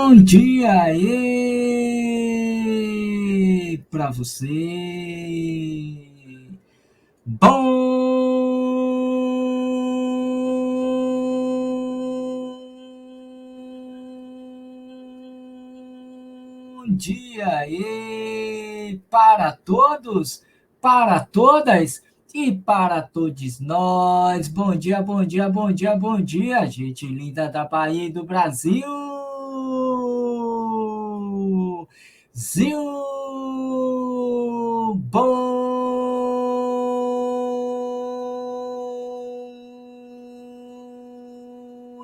Bom dia aí para você. Bom dia aí para todos, para todas e para todos nós. Bom dia, bom dia, bom dia, bom dia, gente linda da Bahia e do Brasil. Bom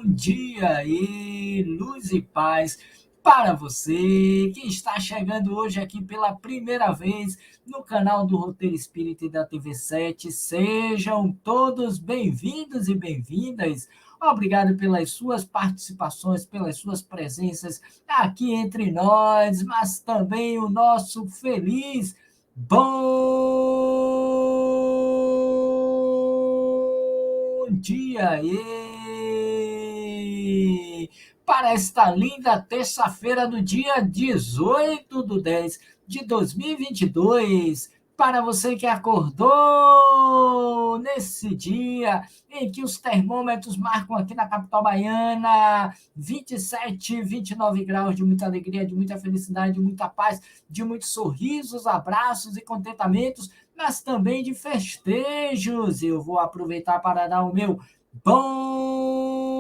dia aí, luz e paz para você que está chegando hoje aqui pela primeira vez no canal do Roteiro Espírita e da TV7. Sejam todos bem-vindos e bem-vindas. Obrigado pelas suas participações, pelas suas presenças aqui entre nós, mas também o nosso feliz bom dia aí para esta linda terça-feira do dia 18/10/2022, para você que acordou nesse dia em que os termômetros marcam aqui na capital baiana 27, 29 graus de muita alegria, de muita felicidade, de muita paz, de muitos sorrisos, abraços e contentamentos, mas também de festejos. Eu vou aproveitar para dar o meu bom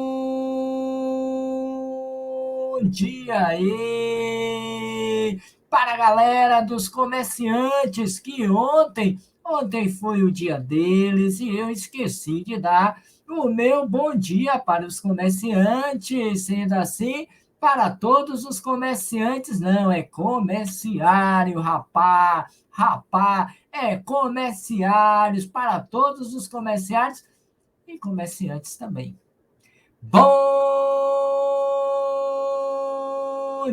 dia aí para a galera dos comerciantes que ontem foi o dia deles e eu esqueci de dar o meu bom dia para os comerciantes. Sendo assim, para todos os comerciantes, não, é comerciário, rapá, é comerciários, para todos os comerciários e comerciantes também. Bom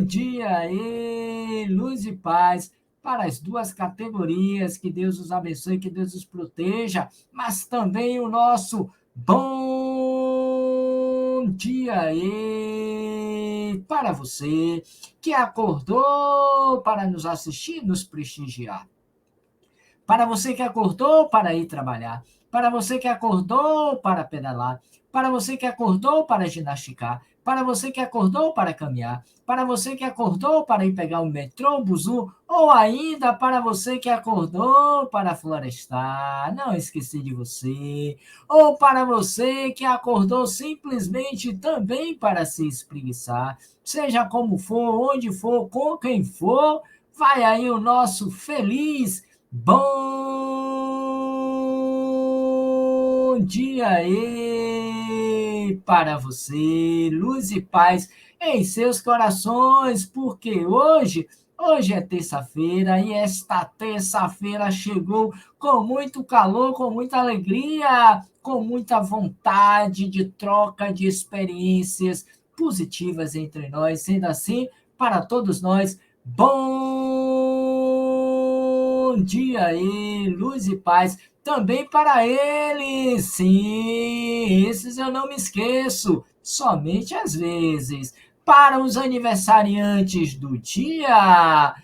dia aí, luz e paz para as duas categorias, que Deus os abençoe, que Deus os proteja, mas também o nosso bom dia aí para você que acordou para nos assistir, nos prestigiar. Para você que acordou para ir trabalhar, para você que acordou para pedalar, para você que acordou para ginasticar, para você que acordou para caminhar, para você que acordou para ir pegar o metrô, o buzu, ou ainda para você que acordou para florestar, não esqueci de você, ou para você que acordou simplesmente também para se espreguiçar, seja como for, onde for, com quem for, vai aí o nosso feliz bom dia aí para você, luz e paz em seus corações, porque hoje é terça-feira e esta terça-feira chegou com muito calor, com muita alegria, com muita vontade de troca de experiências positivas entre nós. Sendo assim, para todos nós, bom dia aí, luz e paz também para eles. Sim, esses eu não me esqueço, somente às vezes. Para os aniversariantes do dia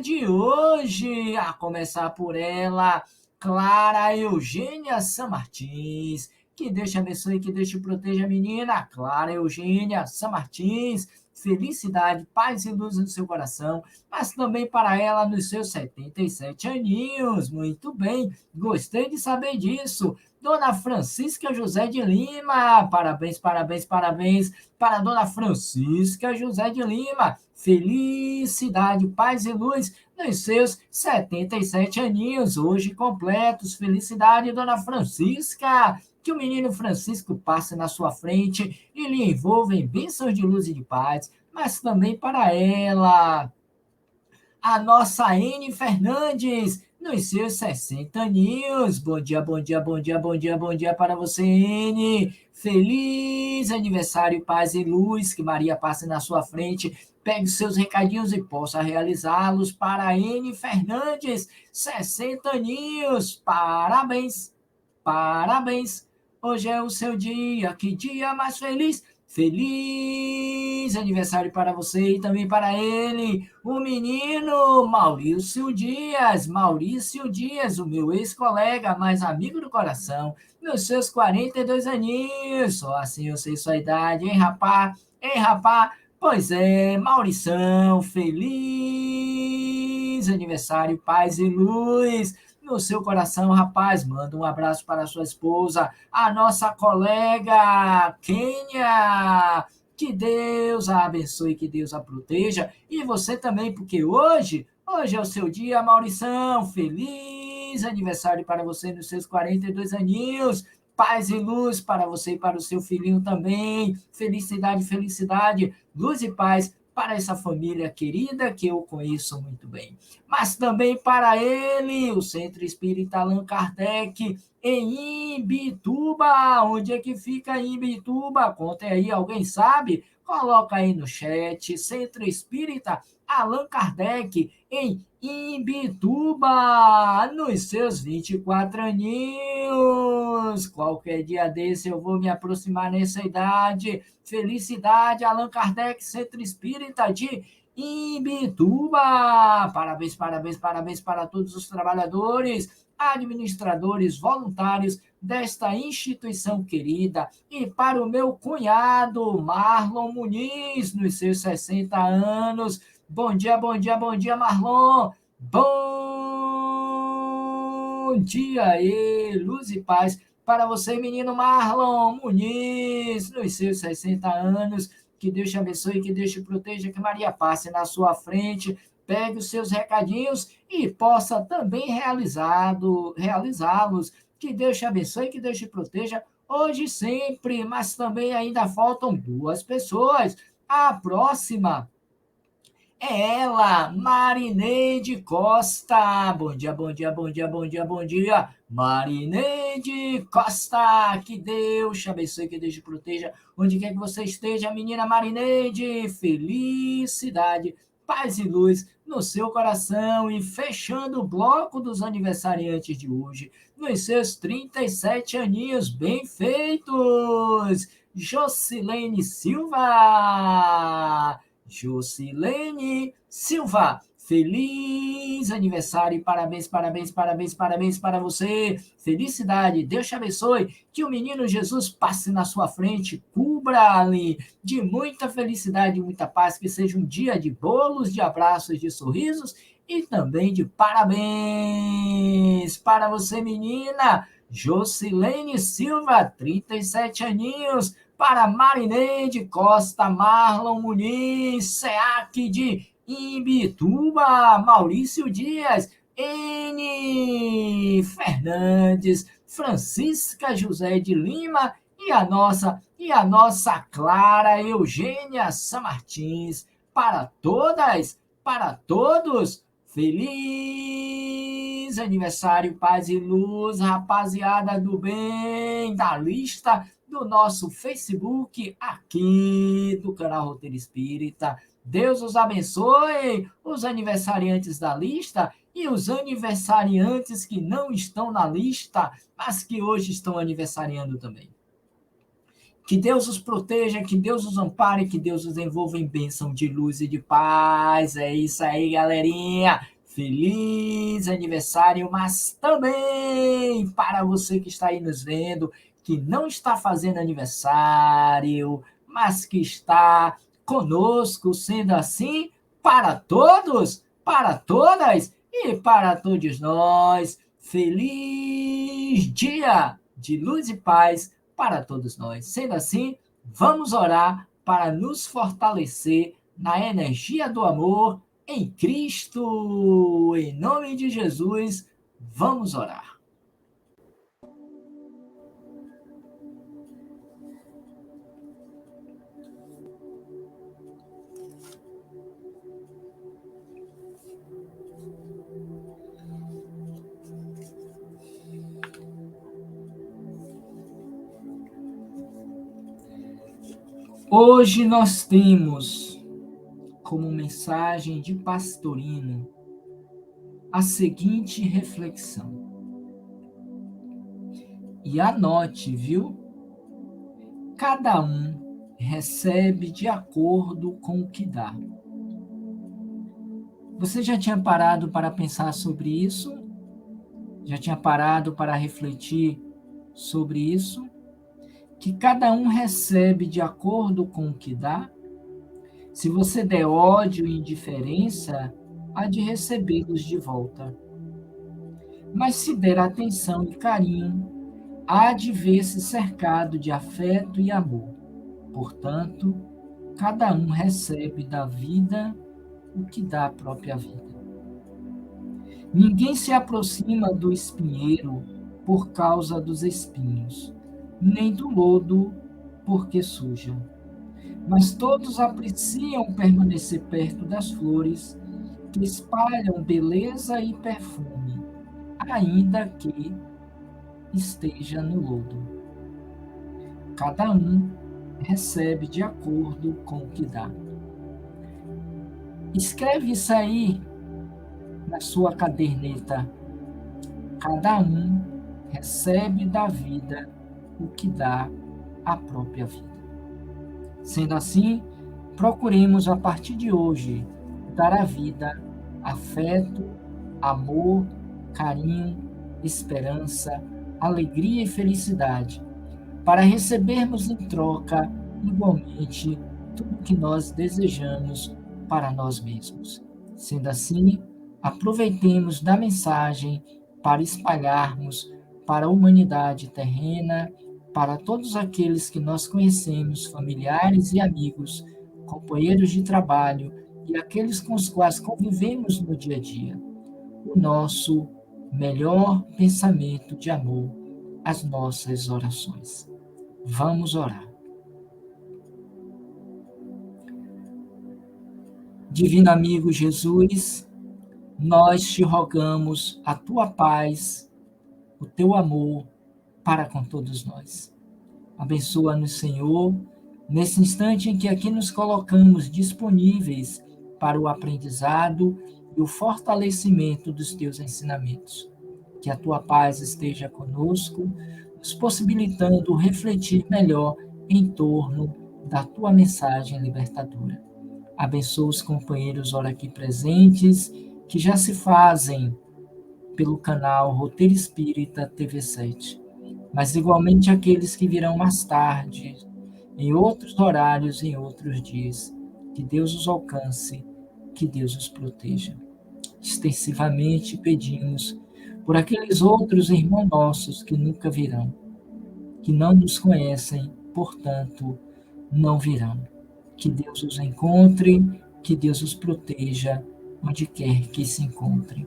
de hoje, a começar por ela, Clara Eugênia San Martins. Que Deus te abençoe, que Deus te proteja, menina. Clara Eugênia San Martins. Felicidade, paz e luz no seu coração, mas também para ela nos seus 77 aninhos. Muito bem, gostei de saber disso. Dona Francisca José de Lima, parabéns, parabéns, parabéns para Dona Francisca José de Lima. Felicidade, paz e luz nos seus 77 aninhos, hoje completos. Felicidade, Dona Francisca. Que o menino Francisco passe na sua frente e lhe envolva em bênçãos de luz e de paz, mas também para ela, a nossa N Fernandes, nos seus 60 aninhos. Bom dia, bom dia, bom dia, bom dia, bom dia para você, N. Feliz aniversário, paz e luz, que Maria passe na sua frente, pegue seus recadinhos e possa realizá-los para a N Fernandes, 60 aninhos. Parabéns, parabéns. Hoje é o seu dia, que dia mais feliz. Feliz aniversário para você e também para ele, o menino Maurício Dias, o meu ex-colega, mais amigo do coração, nos seus 42 aninhos. Só assim eu sei sua idade, hein, rapá? Hein, rapá? Pois é, Maurição, feliz aniversário, paz e luz no seu coração, rapaz. Manda um abraço para a sua esposa, a nossa colega Kênia. Que Deus a abençoe, que Deus a proteja. E você também, porque hoje é o seu dia, Maurição. Feliz aniversário para você nos seus 42 aninhos. Paz e luz para você e para o seu filhinho também. Felicidade, felicidade, luz e paz para essa família querida que eu conheço muito bem. Mas também para ele, o Centro Espírita Allan Kardec, em Imbituba. Onde é que fica Imbituba? Conta aí, alguém sabe? Coloca aí no chat. Centro Espírita Allan Kardec, em Imbituba, nos seus 24 aninhos. Qualquer dia desse eu vou me aproximar nessa idade. Felicidade, Allan Kardec, Centro Espírita de Imbituba. Parabéns, parabéns, parabéns para todos os trabalhadores, administradores, voluntários desta instituição querida, e para o meu cunhado Marlon Muniz, nos seus 60 anos. Bom dia, bom dia, bom dia, Marlon. Bom dia aí, luz e paz para você, menino Marlon Muniz, nos seus 60 anos. Que Deus te abençoe, que Deus te proteja, que Maria passe na sua frente, pegue os seus recadinhos e possa também realizá-los. Que Deus te abençoe, que Deus te proteja hoje e sempre, mas também ainda faltam duas pessoas. A próxima é ela, Marineide Costa. Bom dia, bom dia, bom dia, bom dia, bom dia. Marineide Costa, que Deus te abençoe, que Deus te proteja. Onde quer que você esteja, menina Marineide, felicidade, paz e luz no seu coração. E fechando o bloco dos aniversariantes de hoje, nos seus 37 aninhos bem feitos, Jocilene Silva. Jocilene Silva, feliz aniversário e parabéns, parabéns, parabéns, parabéns para você. Felicidade, Deus te abençoe, que o menino Jesus passe na sua frente, cubra-lhe de muita felicidade e muita paz, que seja um dia de bolos, de abraços, de sorrisos e também de parabéns para você, menina. Jocilene Silva, 37 aninhos, para Marineide Costa, Marlon Muniz, SEAC de Imbituba, Maurício Dias, N. Fernandes, Francisca José de Lima e a nossa Clara Eugênia Samartins. Para todas, para todos, feliz aniversário, paz e luz, rapaziada do bem, da lista do nosso Facebook, aqui do canal Roteiro Espírita. Deus os abençoe, os aniversariantes da lista e os aniversariantes que não estão na lista, mas que hoje estão aniversariando também. Que Deus os proteja, que Deus os ampare, que Deus os envolva em bênção de luz e de paz. É isso aí, galerinha. Feliz aniversário, mas também para você que está aí nos vendo, que não está fazendo aniversário, mas que está conosco, sendo assim, para todos, para todas e para todos nós. Feliz dia de luz e paz para todos nós. Sendo assim, vamos orar para nos fortalecer na energia do amor em Cristo. Em nome de Jesus, vamos orar. Hoje nós temos como mensagem de Pastorino a seguinte reflexão. E anote, viu? Cada um recebe de acordo com o que dá. Você já tinha parado para pensar sobre isso? Já tinha parado para refletir sobre isso? Que cada um recebe de acordo com o que dá? Se você der ódio e indiferença, há de recebê-los de volta. Mas se der atenção e carinho, há de ver-se cercado de afeto e amor. Portanto, cada um recebe da vida o que dá a própria vida. Ninguém se aproxima do espinheiro por causa dos espinhos, nem do lodo porque suja. Mas todos apreciam permanecer perto das flores que espalham beleza e perfume, ainda que esteja no lodo. Cada um recebe de acordo com o que dá. Escreve isso aí na sua caderneta. Cada um recebe da vida o que dá a própria vida. Sendo assim, procuremos a partir de hoje dar à vida afeto, amor, carinho, esperança, alegria e felicidade, para recebermos em troca igualmente tudo que nós desejamos para nós mesmos. Sendo assim, aproveitemos da mensagem para espalharmos para a humanidade terrena para todos aqueles que nós conhecemos, familiares e amigos, companheiros de trabalho e aqueles com os quais convivemos no dia a dia. O nosso melhor pensamento de amor, as nossas orações. Vamos orar. Divino amigo Jesus, nós te rogamos a tua paz, o teu amor para com todos nós. Abençoa-nos, Senhor, nesse instante em que aqui nos colocamos disponíveis para o aprendizado e o fortalecimento dos teus ensinamentos. Que a tua paz esteja conosco, nos possibilitando refletir melhor em torno da tua mensagem libertadora. Abençoa os companheiros ora aqui presentes, que já se fazem pelo canal Roteiro Espírita TV7, mas igualmente aqueles que virão mais tarde, em outros horários, em outros dias. Que Deus os alcance, que Deus os proteja. Extensivamente pedimos por aqueles outros irmãos nossos que nunca virão, que não nos conhecem, portanto, não virão. Que Deus os encontre, que Deus os proteja, onde quer que se encontrem.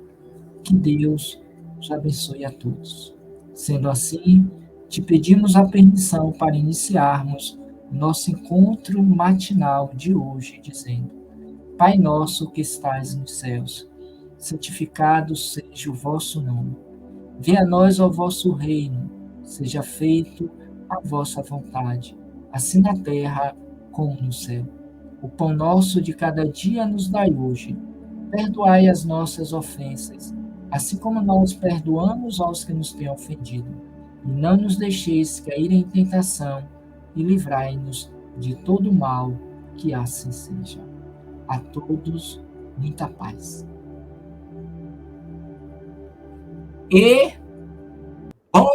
Que Deus os abençoe a todos. Sendo assim, te pedimos a permissão para iniciarmos nosso encontro matinal de hoje, dizendo: Pai nosso que estais nos céus, santificado seja o vosso nome. Venha a nós o vosso reino, seja feito a vossa vontade, assim na terra como no céu. O pão nosso de cada dia nos dai hoje. Perdoai as nossas ofensas, assim como nós perdoamos aos que nos têm ofendido. E não nos deixeis cair em tentação, e livrai-nos de todo mal, que assim seja. A todos, muita paz. E bom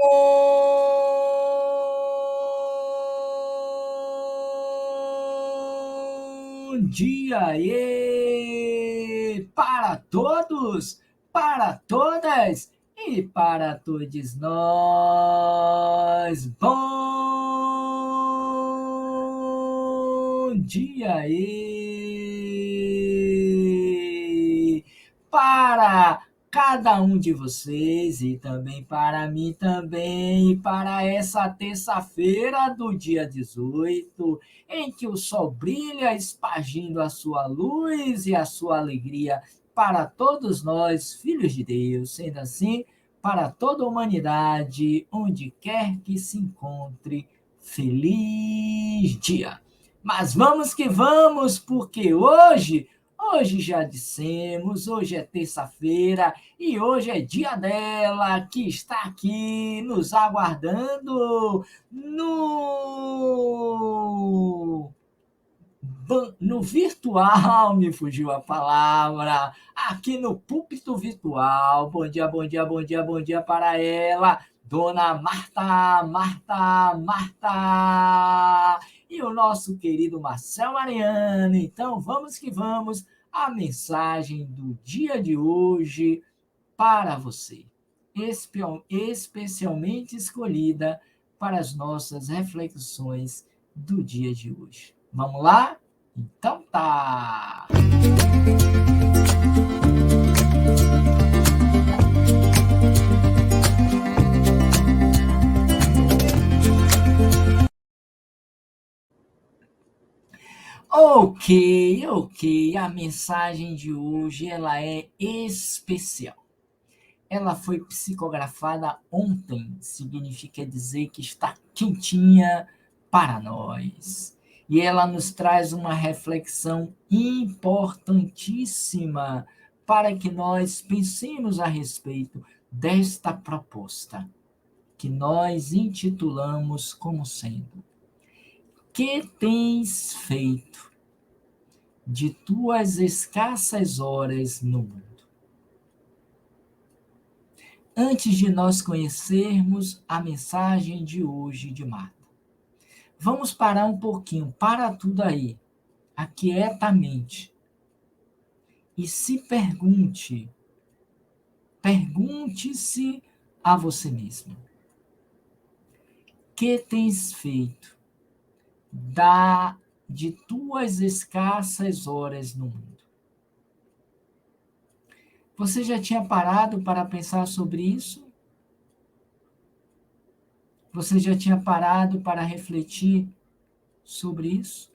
dia e para todos, para todas e para todos nós. Bom dia e para cada um de vocês e também para mim também, e para essa terça-feira do dia 18, em que o sol brilha espargindo a sua luz e a sua alegria para todos nós, filhos de Deus, sendo assim, para toda a humanidade, onde quer que se encontre, feliz dia. Mas vamos que vamos, porque hoje já dissemos, hoje é terça-feira e hoje é dia dela, que está aqui nos aguardando no virtual, me fugiu a palavra, aqui no púlpito virtual. Bom dia, bom dia, bom dia, bom dia para ela, Dona Marta, Marta, Marta, e o nosso querido Marcel Mariano. Então, vamos que vamos, a mensagem do dia de hoje para você, especialmente escolhida para as nossas reflexões do dia de hoje. Vamos lá? Então tá! Ok. A mensagem de hoje ela é especial. Ela foi psicografada ontem, significa dizer que está quentinha para nós. E ela nos traz uma reflexão importantíssima para que nós pensemos a respeito desta proposta, que nós intitulamos como sendo: Que tens feito de tuas escassas horas no mundo? Antes de nós conhecermos a mensagem de hoje de Marta, vamos parar um pouquinho, para tudo aí, aquietamente, e se pergunte-se a você mesmo: Que tens feito de tuas escassas horas no mundo? Você já tinha parado para pensar sobre isso? Você já tinha parado para refletir sobre isso?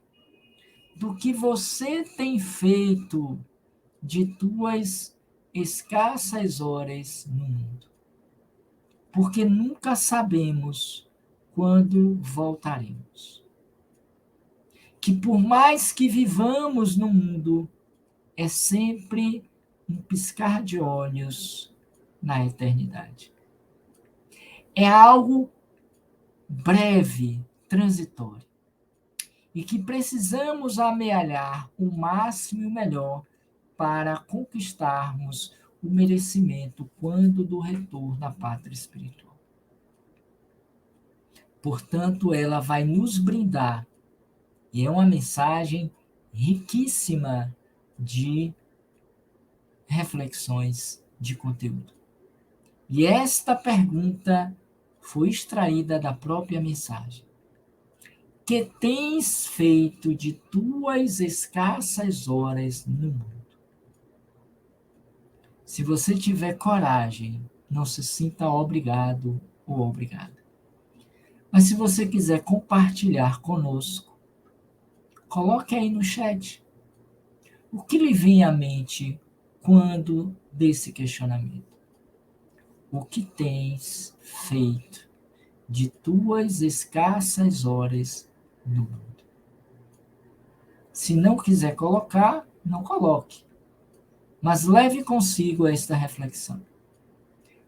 Do que você tem feito de tuas escassas horas no mundo? Porque nunca sabemos quando voltaremos. Que por mais que vivamos no mundo, é sempre um piscar de olhos na eternidade. É algo breve, transitório, e que precisamos amealhar o máximo e o melhor para conquistarmos o merecimento quando do retorno à pátria espiritual. Portanto, ela vai nos brindar, e é uma mensagem riquíssima de reflexões de conteúdo. E esta pergunta foi extraída da própria mensagem. Que tens feito de tuas escassas horas no mundo? Se você tiver coragem, não se sinta obrigado ou obrigada. Mas se você quiser compartilhar conosco, coloque aí no chat. O que lhe vem à mente quando desse questionamento? O que tens feito de tuas escassas horas no mundo? Se não quiser colocar, não coloque. Mas leve consigo esta reflexão.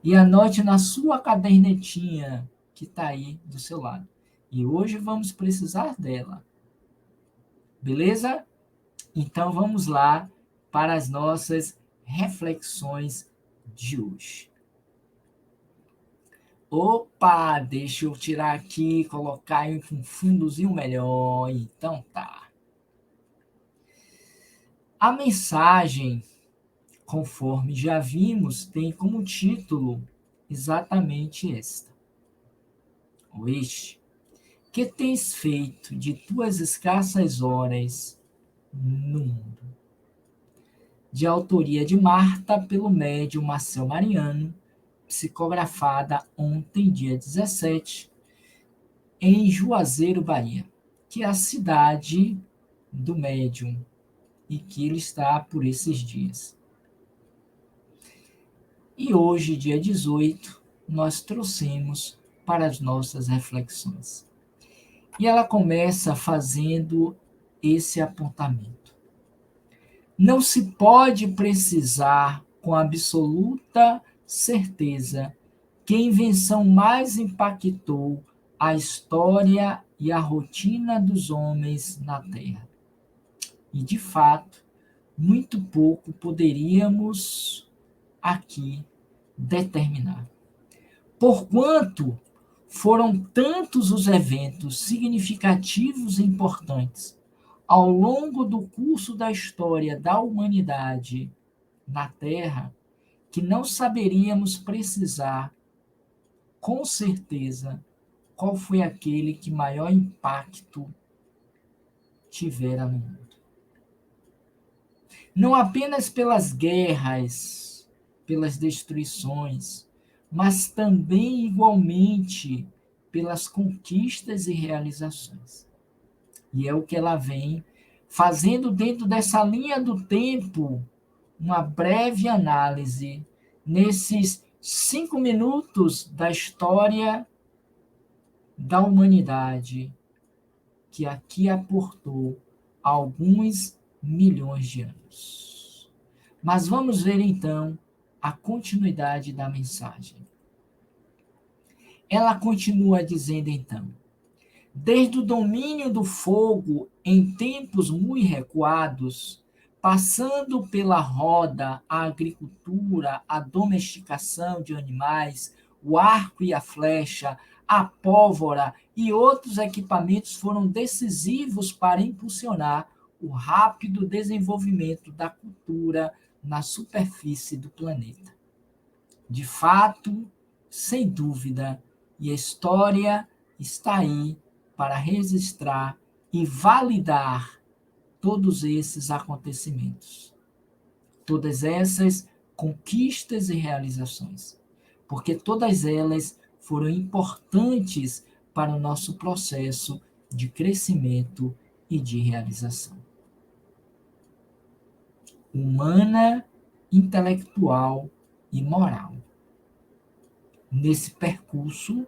E anote na sua cadernetinha que está aí do seu lado. E hoje vamos precisar dela. Beleza? Então vamos lá para as nossas reflexões de hoje. Opa, deixa eu tirar aqui, colocar em um fundozinho melhor. Então tá. A mensagem, conforme já vimos, tem como título exatamente esta. Ou este. Que tens feito de tuas escassas horas no mundo? De autoria de Marta, pelo médium Marcel Mariano, psicografada ontem, dia 17, em Juazeiro, Bahia, que é a cidade do médium e que ele está por esses dias. E hoje, dia 18, nós trouxemos para as nossas reflexões. E ela começa fazendo esse apontamento. Não se pode precisar com absoluta certeza que a invenção mais impactou a história e a rotina dos homens na Terra. E, de fato, muito pouco poderíamos aqui determinar. Porquanto foram tantos os eventos significativos e importantes ao longo do curso da história da humanidade na Terra, que não saberíamos precisar, com certeza, qual foi aquele que maior impacto tivera no mundo. Não apenas pelas guerras, pelas destruições, mas também igualmente pelas conquistas e realizações. E é o que ela vem fazendo dentro dessa linha do tempo, uma breve análise nesses 5 minutos da história da humanidade, que aqui aportou alguns milhões de anos. Mas vamos ver então a continuidade da mensagem. Ela continua dizendo então: desde o domínio do fogo em tempos muito recuados, passando pela roda, a agricultura, a domesticação de animais, o arco e a flecha, a pólvora e outros equipamentos foram decisivos para impulsionar o rápido desenvolvimento da cultura na superfície do planeta. De fato, sem dúvida, e a história está aí para registrar e validar todos esses acontecimentos, todas essas conquistas e realizações, porque todas elas foram importantes para o nosso processo de crescimento e de realização humana, intelectual e moral. Nesse percurso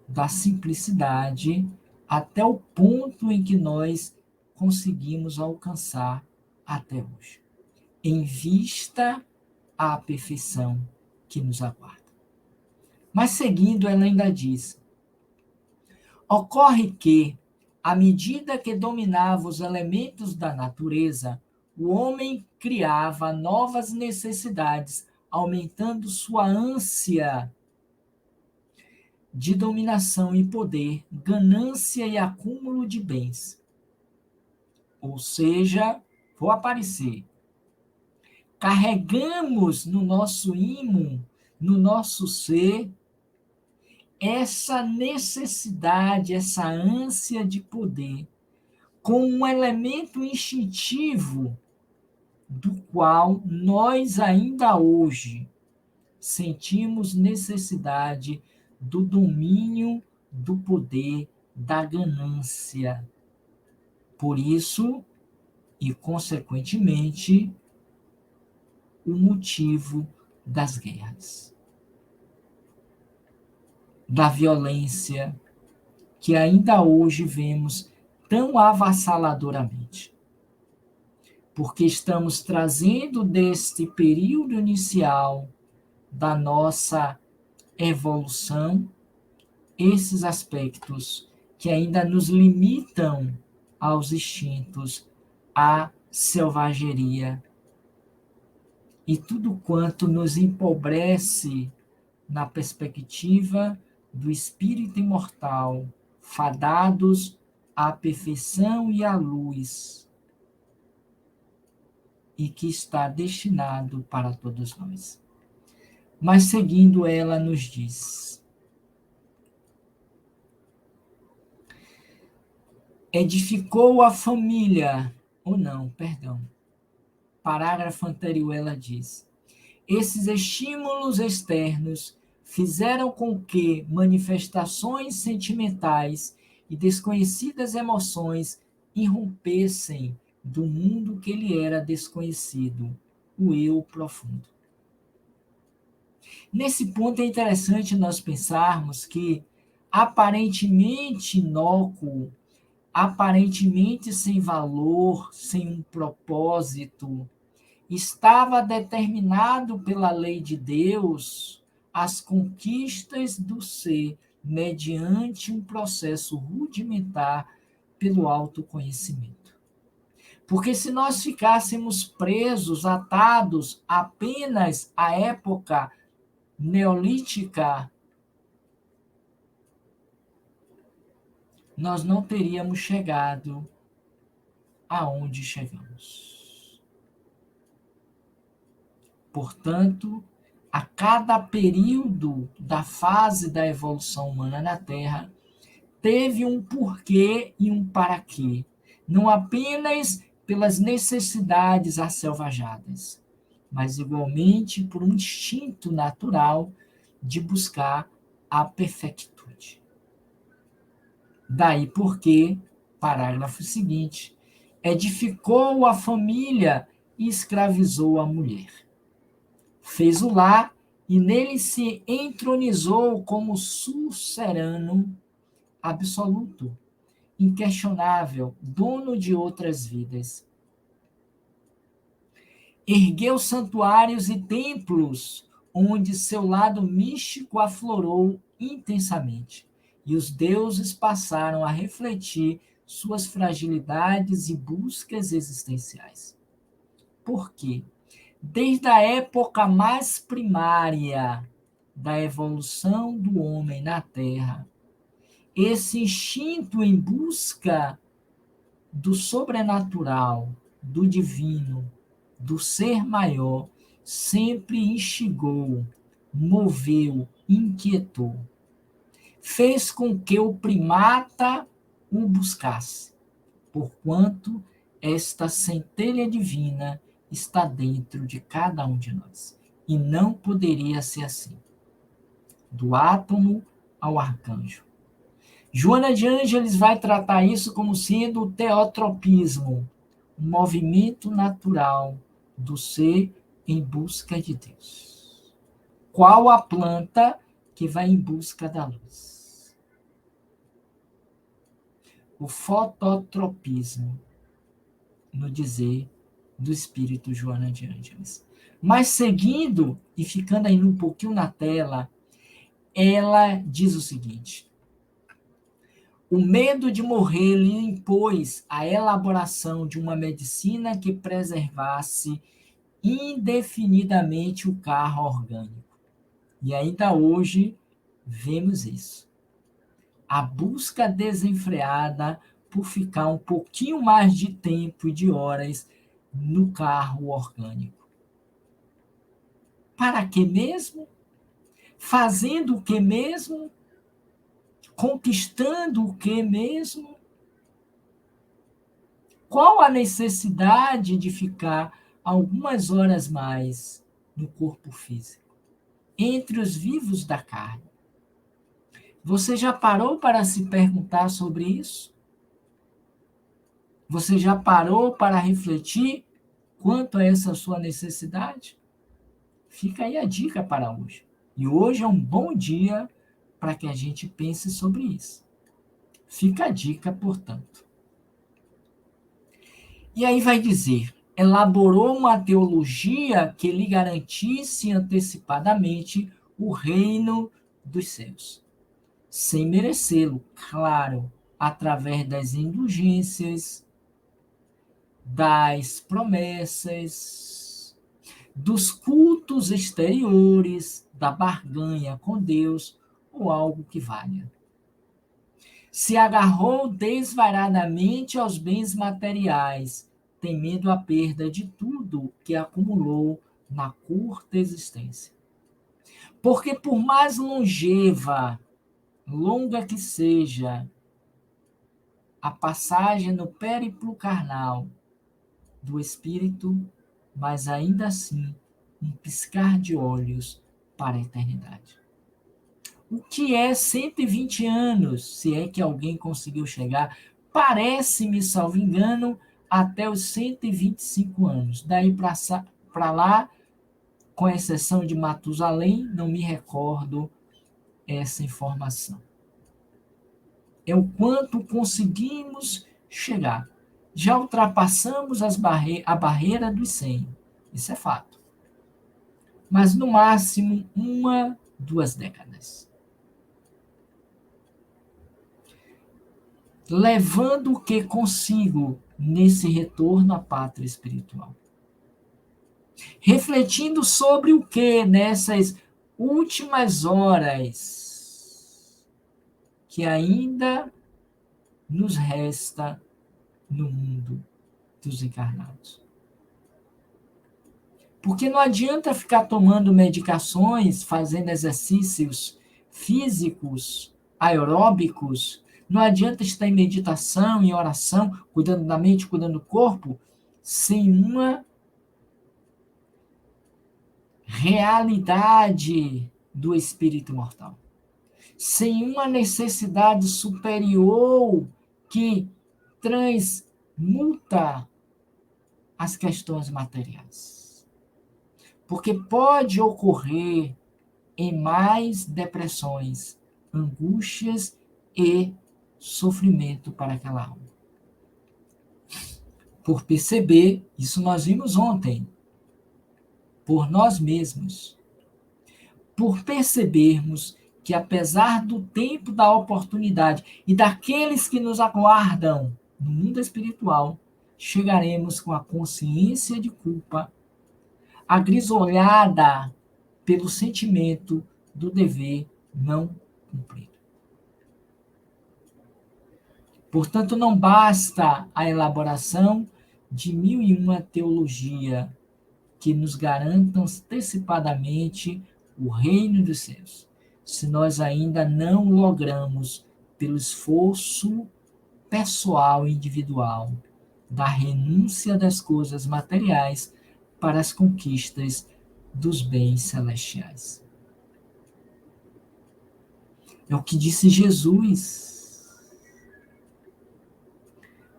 da simplicidade até o ponto em que nós conseguimos alcançar até hoje, em vista à perfeição que nos aguarda. Mas seguindo, ela ainda diz: ocorre que, à medida que dominava os elementos da natureza, o homem criava novas necessidades, aumentando sua ânsia de dominação e poder, ganância e acúmulo de bens. Ou seja, vou aparecer. Carregamos no nosso ímã, no nosso ser, essa necessidade, essa ânsia de poder, com um elemento instintivo do qual nós ainda hoje sentimos necessidade do domínio, do poder, da ganância. Por isso, e consequentemente, o motivo das guerras, da violência, que ainda hoje vemos tão avassaladoramente. Porque estamos trazendo deste período inicial da nossa evolução esses aspectos que ainda nos limitam aos instintos, à selvageria e tudo quanto nos empobrece na perspectiva do espírito imortal, fadados à perfeição e à luz, e que está destinado para todos nós. Mas seguindo, ela nos diz: edificou a família, ou não, perdão. Parágrafo anterior, ela diz: esses estímulos externos fizeram com que manifestações sentimentais e desconhecidas emoções irrompessem do mundo que lhe era desconhecido, o eu profundo. Nesse ponto é interessante nós pensarmos que, aparentemente inócuo, aparentemente sem valor, sem um propósito, estava determinado pela lei de Deus as conquistas do ser mediante um processo rudimentar pelo autoconhecimento. Porque se nós ficássemos presos, atados apenas à época neolítica, nós não teríamos chegado aonde chegamos. Portanto, a cada período da fase da evolução humana na Terra, teve um porquê e um para quê, não apenas pelas necessidades asselvajadas, mas igualmente por um instinto natural de buscar a perfectude. Daí porque, parágrafo seguinte, edificou a família e escravizou a mulher. Fez o lar e nele se entronizou como suzerano absoluto, inquestionável, dono de outras vidas. Ergueu santuários e templos, onde seu lado místico aflorou intensamente, e os deuses passaram a refletir suas fragilidades e buscas existenciais. Por quê? Desde a época mais primária da evolução do homem na Terra, esse instinto em busca do sobrenatural, do divino, do ser maior, sempre instigou, moveu, inquietou. fez com que o primata o buscasse, porquanto esta centelha divina está dentro de cada um de nós. E não poderia ser assim. Do átomo ao arcanjo. Joana de Ângeles vai tratar isso como sendo o teotropismo, um movimento natural do ser em busca de Deus. Qual a planta que vai em busca da luz? O fototropismo, no dizer do espírito Joana de Ângeles. Mas seguindo e ficando ainda um pouquinho na tela, ela diz o seguinte: o medo de morrer lhe impôs a elaboração de uma medicina que preservasse indefinidamente o carro orgânico. E ainda hoje vemos isso. A busca desenfreada por ficar um pouquinho mais de tempo e de horas no carro orgânico. Para que mesmo? Fazendo o que mesmo? Conquistando o que mesmo? Qual a necessidade de ficar algumas horas mais no corpo físico, entre os vivos da carne? Você já parou para se perguntar sobre isso? Você já parou para refletir quanto a essa sua necessidade? Fica aí a dica para hoje. E hoje é um bom dia para que a gente pense sobre isso. Fica a dica, portanto. E aí vai dizer, elaborou uma teologia que lhe garantisse antecipadamente o reino dos céus, sem merecê-lo, claro, através das indulgências, das promessas, dos cultos exteriores, da barganha com Deus, ou algo que valha. Se agarrou desvairadamente aos bens materiais, temendo a perda de tudo que acumulou na curta existência. Porque por mais longa que seja, a passagem no périplo carnal do espírito, mas ainda assim, um piscar de olhos para a eternidade. O que é 120 anos, se é que alguém conseguiu chegar? Parece-me, salvo engano, até os 125 anos. Daí para lá, com exceção de Matusalém, não me recordo essa informação. É o quanto conseguimos chegar. Já ultrapassamos a barreira dos 100. Isso é fato. Mas, no máximo, 2 décadas. Levando o que consigo nesse retorno à pátria espiritual. Refletindo sobre o que nessas últimas horas que ainda nos resta no mundo dos encarnados. Porque não adianta ficar tomando medicações, fazendo exercícios físicos, aeróbicos, não adianta estar em meditação, em oração, cuidando da mente, cuidando do corpo, sem uma realidade do espírito mortal. Sem uma necessidade superior que transmuta as questões materiais. Porque pode ocorrer em mais depressões, angústias e sofrimento para aquela alma. Por perceber, isso nós vimos ontem, por nós mesmos, por percebermos que apesar do tempo da oportunidade e daqueles que nos aguardam no mundo espiritual, chegaremos com a consciência de culpa, agrisolhada pelo sentimento do dever não cumprido. Portanto, não basta a elaboração de 1001 teologia que nos garanta antecipadamente o reino dos céus. se nós ainda não logramos, pelo esforço pessoal e individual, da renúncia das coisas materiais para as conquistas dos bens celestiais. É o que disse Jesus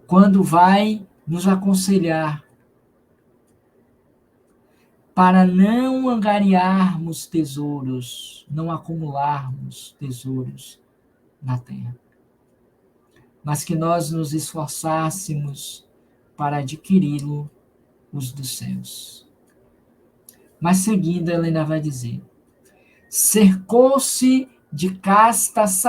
quando vai nos aconselhar para não angariarmos tesouros, não acumularmos tesouros na terra, mas que nós nos esforçássemos para adquiri-lo, os dos céus. Mas seguindo, Helena vai dizer: cercou-se de castas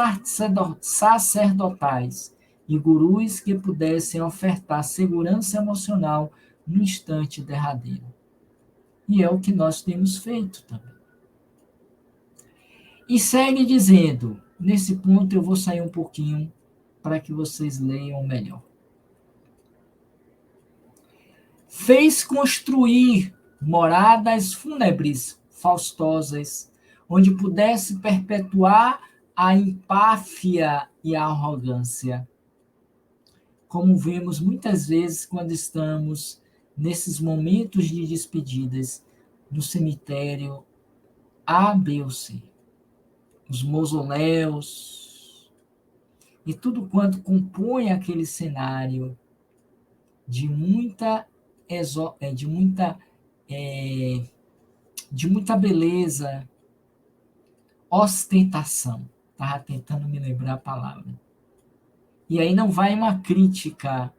sacerdotais e gurus que pudessem ofertar segurança emocional no instante derradeiro. E é o que nós temos feito também. E segue dizendo, nesse ponto eu vou sair um pouquinho para que vocês leiam melhor. Fez construir moradas fúnebres, faustosas, onde pudesse perpetuar a empáfia e a arrogância. Como vemos muitas vezes quando estamos nesses momentos de despedidas no cemitério A, B ou C. Os mausoléus e tudo quanto compõe aquele cenário de muita de muita beleza, ostentação. Estava tentando me lembrar a palavra. E aí não vai uma crítica,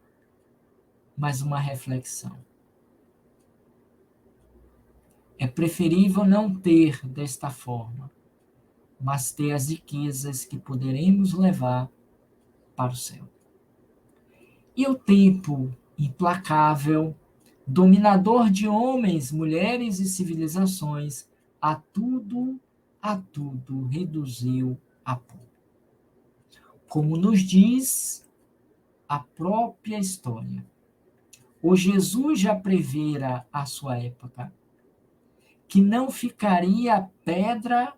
mas uma reflexão. É preferível não ter desta forma, mas ter as riquezas que poderemos levar para o céu. E o tempo implacável, dominador de homens, mulheres e civilizações, a tudo reduziu a pó. Como nos diz a própria história, o Jesus já prevera a sua época, que não ficaria pedra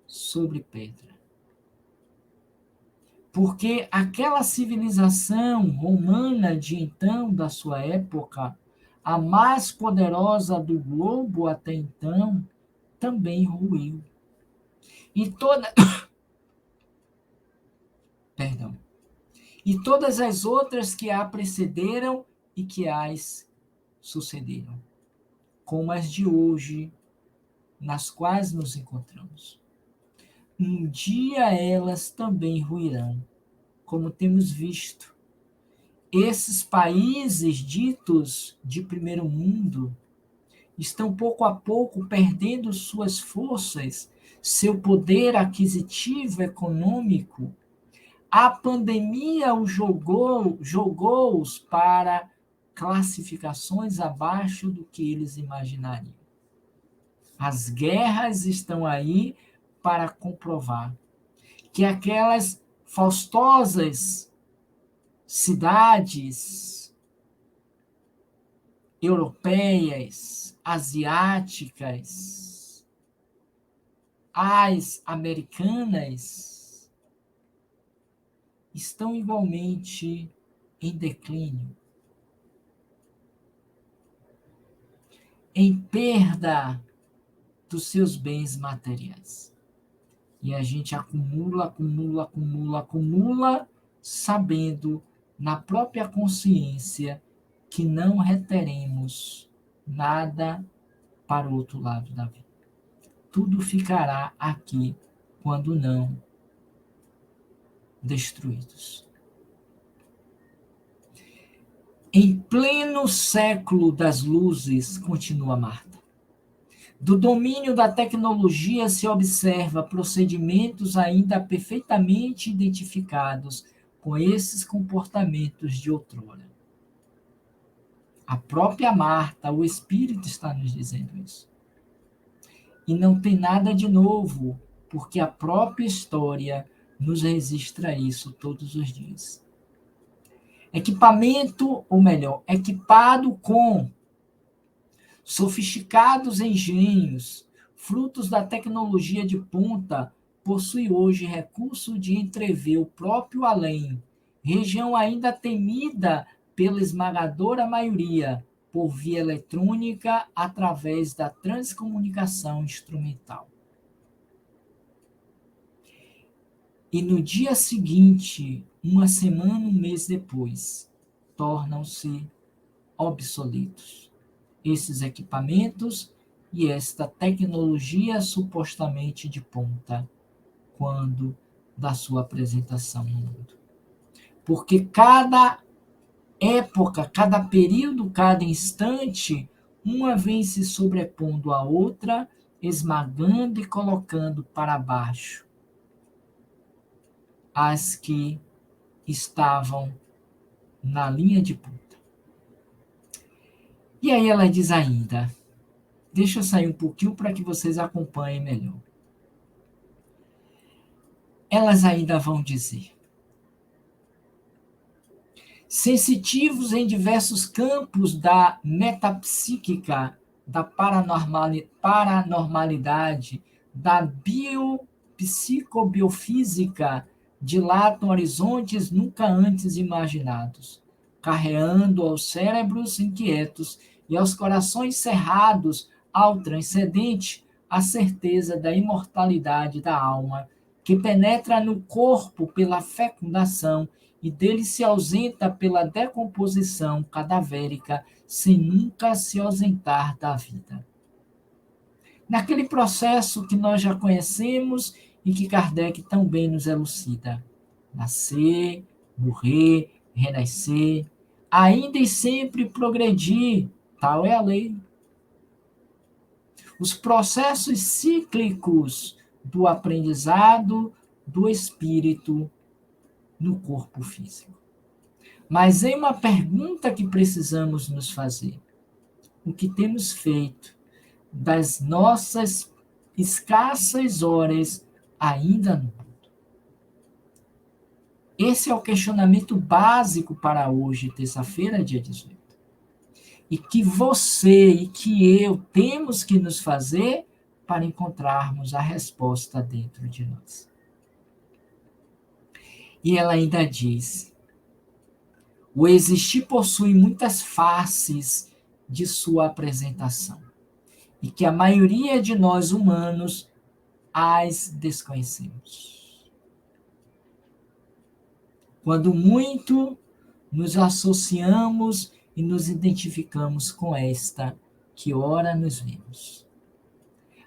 sobre pedra. Porque aquela civilização romana de então, da sua época, a mais poderosa do globo até então, também ruiu. E e todas as outras que a precederam e que as sucederam, como as de hoje, nas quais nos encontramos. Um dia elas também ruirão, como temos visto. Esses países ditos de primeiro mundo estão pouco a pouco perdendo suas forças, seu poder aquisitivo econômico. A pandemia os jogou-os para classificações abaixo do que eles imaginariam. As guerras estão aí para comprovar que aquelas faustosas cidades europeias, asiáticas, as americanas, estão igualmente em declínio, em perda dos seus bens materiais. E a gente acumula, sabendo na própria consciência que não reteremos nada para o outro lado da vida. Tudo ficará aqui quando não destruídos. Em pleno século das luzes, continua Marta, do domínio da tecnologia se observa procedimentos ainda perfeitamente identificados com esses comportamentos de outrora. A própria Marta, o Espírito, está nos dizendo isso. E não tem nada de novo, porque a própria história nos registra isso todos os dias. Equipado com sofisticados engenhos, frutos da tecnologia de ponta, possui hoje recurso de entrever o próprio além, região ainda temida pela esmagadora maioria por via eletrônica através da transcomunicação instrumental. E no dia seguinte, uma semana, um mês depois, tornam-se obsoletos esses equipamentos e esta tecnologia supostamente de ponta, quando da sua apresentação no mundo. Porque cada época, cada período, cada instante, uma vem se sobrepondo à outra, esmagando e colocando para baixo as que estavam na linha de ponta. E aí ela diz ainda, deixa eu sair um pouquinho para que vocês acompanhem melhor. Elas ainda vão dizer, sensitivos em diversos campos da metapsíquica, da paranormalidade, da psicobiofísica, dilatam horizontes nunca antes imaginados, carreando aos cérebros inquietos e aos corações cerrados ao transcendente a certeza da imortalidade da alma, que penetra no corpo pela fecundação e dele se ausenta pela decomposição cadavérica, sem nunca se ausentar da vida. Naquele processo que nós já conhecemos e que Kardec tão bem nos elucida. Nascer, morrer, renascer, ainda e sempre progredir, tal é a lei. Os processos cíclicos do aprendizado do espírito no corpo físico. Mas é uma pergunta que precisamos nos fazer. O que temos feito das nossas escassas horas ainda no mundo? Esse é o questionamento básico para hoje, terça-feira, dia 18. E que você e que eu temos que nos fazer para encontrarmos a resposta dentro de nós. E ela ainda diz, o existir possui muitas faces de sua apresentação, e que a maioria de nós humanos as desconhecemos. Quando muito nos associamos e nos identificamos com esta, que ora nos vemos.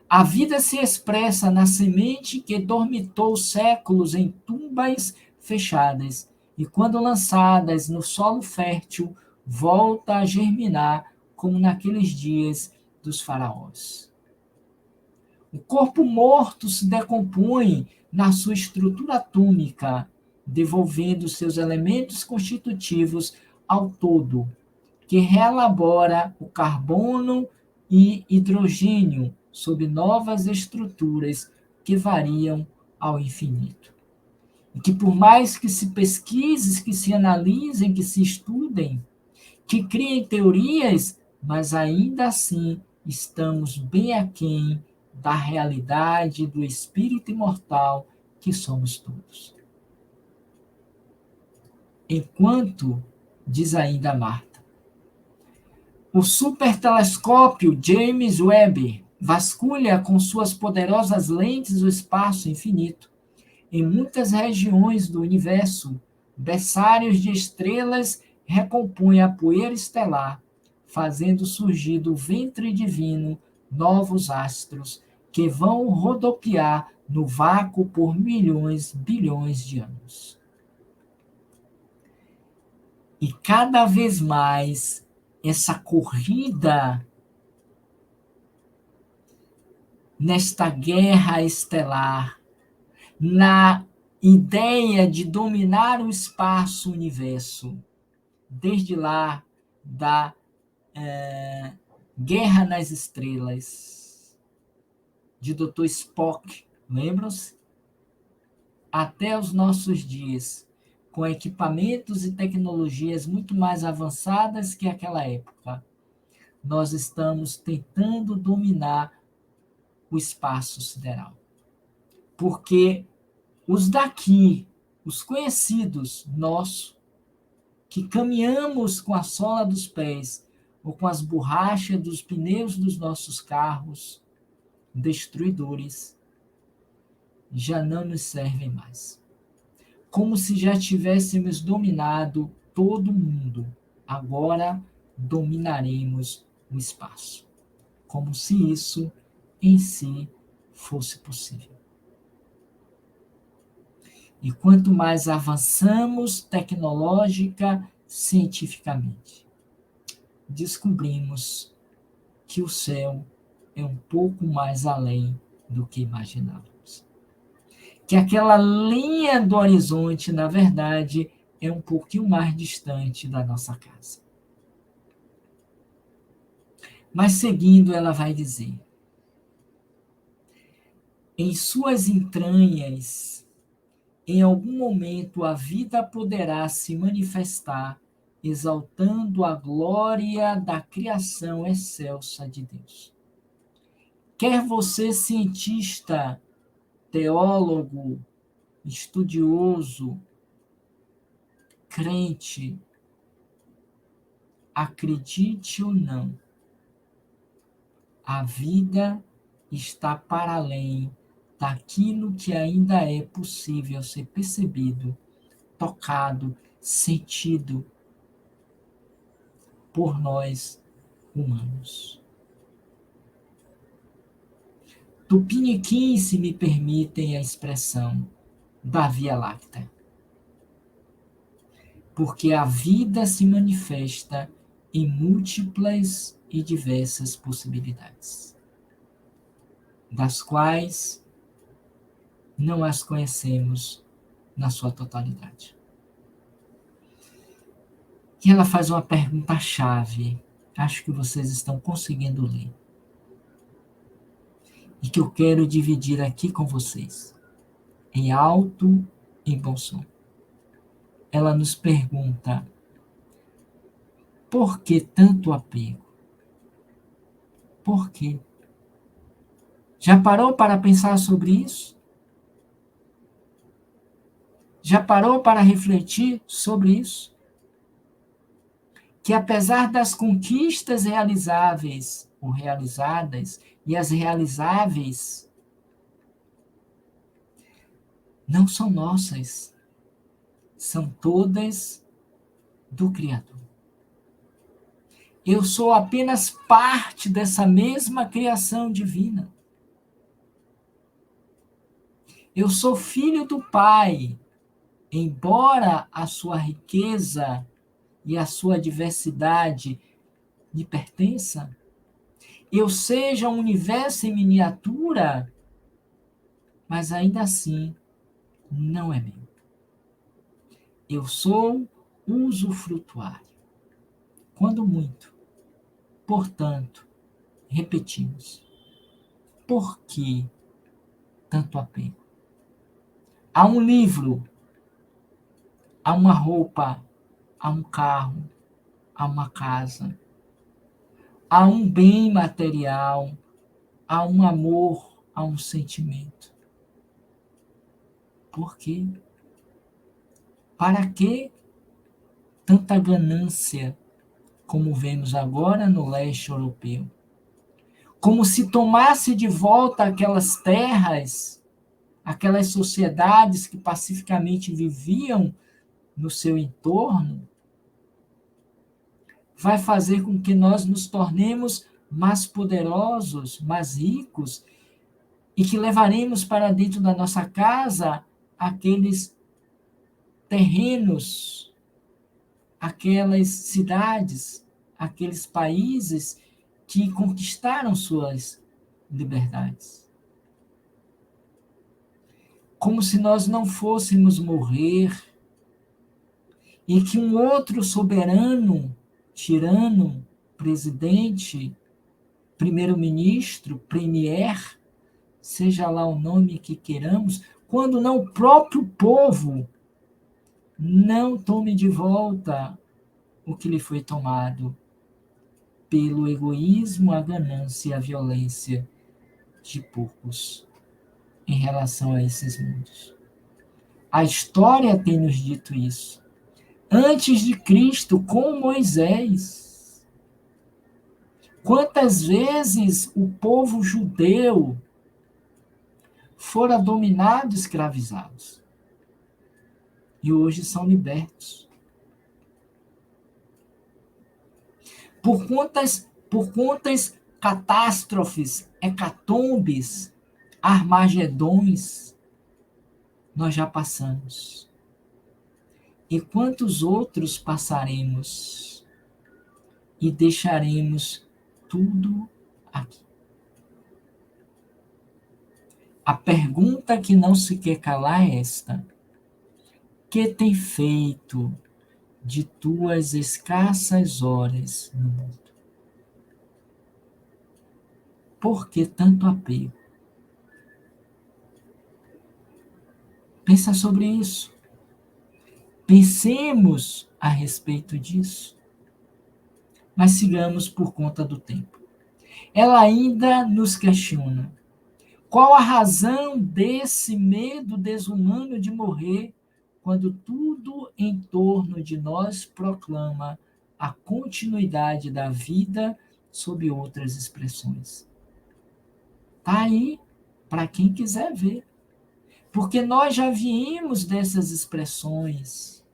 A vida se expressa na semente que dormitou séculos em tumbas fechadas, e quando lançadas no solo fértil, volta a germinar como naqueles dias dos faraós. O corpo morto se decompõe na sua estrutura atômica, devolvendo seus elementos constitutivos ao todo, que reelabora o carbono e hidrogênio sob novas estruturas que variam ao infinito. E que por mais que se pesquise, que se analisem, que se estudem, que criem teorias, mas ainda assim estamos bem aquém da realidade do espírito imortal que somos todos. Enquanto, diz ainda Marta, o supertelescópio James Webb vasculha com suas poderosas lentes o espaço infinito. Em muitas regiões do universo, berçários de estrelas recompõem a poeira estelar, fazendo surgir do ventre divino novos astros que vão rodopiar no vácuo por milhões, bilhões de anos. E cada vez mais essa corrida nesta guerra estelar, na ideia de dominar o espaço-universo, desde lá da Guerra nas Estrelas, de Dr. Spock, lembram-se? Até os nossos dias, com equipamentos e tecnologias muito mais avançadas que aquela época, nós estamos tentando dominar o espaço sideral. Porque os daqui, os conhecidos nossos, que caminhamos com a sola dos pés ou com as borrachas dos pneus dos nossos carros, destruidores, já não nos servem mais. Como se já tivéssemos dominado todo mundo. Agora dominaremos o espaço. Como se isso em si fosse possível. E quanto mais avançamos tecnológica, cientificamente, descobrimos que o céu é um pouco mais além do que imaginávamos. Que aquela linha do horizonte, na verdade, é um pouquinho mais distante da nossa casa. Mas seguindo, ela vai dizer: em suas entranhas, em algum momento a vida poderá se manifestar, exaltando a glória da criação excelsa de Deus. Quer você, cientista, teólogo, estudioso, crente, acredite ou não, a vida está para além daquilo que ainda é possível ser percebido, tocado, sentido por nós humanos. Tupiniquim, se me permitem a expressão, da Via Láctea. Porque a vida se manifesta em múltiplas e diversas possibilidades, das quais não as conhecemos na sua totalidade. E ela faz uma pergunta-chave, acho que vocês estão conseguindo ler, e que eu quero dividir aqui com vocês, em alto e bom som. Ela nos pergunta: por que tanto apego? Por quê? Já parou para pensar sobre isso? Já parou para refletir sobre isso? Que apesar das conquistas realizáveis ou realizadas, e as realizáveis não são nossas, são todas do Criador. Eu sou apenas parte dessa mesma criação divina. Eu sou filho do Pai, embora a sua riqueza e a sua diversidade me pertença, eu seja um universo em miniatura, mas ainda assim não é meu. Eu sou usufrutuário. Quando muito. Portanto, repetimos. Por que tanto apego? Há um livro, há uma roupa, há um carro, há uma casa, há um bem material, há um amor, há um sentimento. Por quê? Para que tanta ganância, como vemos agora no leste europeu? Como se tomasse de volta aquelas terras, aquelas sociedades que pacificamente viviam no seu entorno, vai fazer com que nós nos tornemos mais poderosos, mais ricos, e que levaremos para dentro da nossa casa aqueles terrenos, aquelas cidades, aqueles países que conquistaram suas liberdades. Como se nós não fôssemos morrer e que um outro soberano, tirano, presidente, primeiro-ministro, premier, seja lá o nome que queiramos, quando não o próprio povo não tome de volta o que lhe foi tomado pelo egoísmo, a ganância e a violência de poucos em relação a esses mundos. A história tem nos dito isso. Antes de Cristo, com Moisés, quantas vezes o povo judeu fora dominado, escravizados, e hoje são libertos. Por quantas catástrofes, hecatombes, armagedões nós já passamos. E quantos outros passaremos e deixaremos tudo aqui. A pergunta que não se quer calar é esta: que tem feito de tuas escassas horas no mundo? Por que tanto apego? Pensa sobre isso. Pensemos a respeito disso. Mas sigamos por conta do tempo. Ela ainda nos questiona: qual a razão desse medo desumano de morrer quando tudo em torno de nós proclama a continuidade da vida sob outras expressões? Está aí para quem quiser ver. Porque nós já vimos dessas expressões,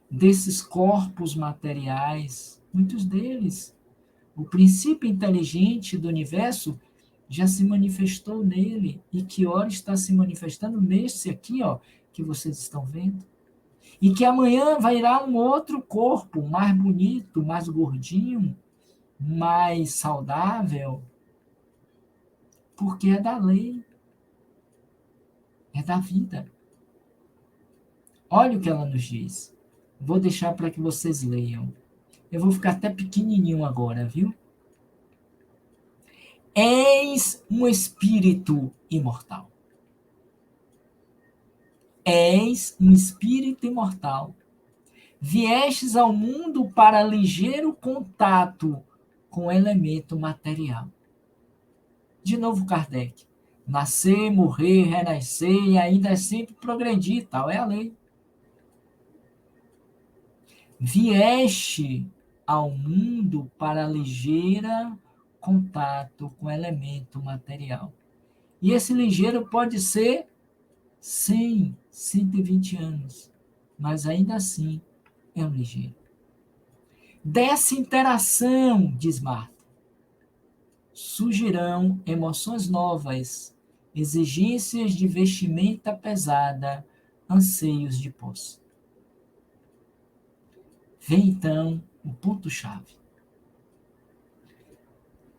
desses corpos materiais, muitos deles. O princípio inteligente do universo já se manifestou nele e que ora está se manifestando nesse aqui, ó, que vocês estão vendo. E que amanhã vai irá um outro corpo mais bonito, mais gordinho, mais saudável, porque é da lei, é da vida. Olha o que ela nos diz. Vou deixar para que vocês leiam. Eu vou ficar até pequenininho agora, viu? És um espírito imortal. És um espírito imortal. Viestes ao mundo para ligeiro contato com o elemento material. De novo, Kardec. Nascer, morrer, renascer e ainda sempre progredir, tal é a lei. Vieste ao mundo para ligeira contato com o elemento material. E esse ligeiro pode ser 100, 120 anos, mas ainda assim é um ligeiro. Dessa interação, diz Marta, surgirão emoções novas, exigências de vestimenta pesada, anseios de posse. Vem então o ponto-chave.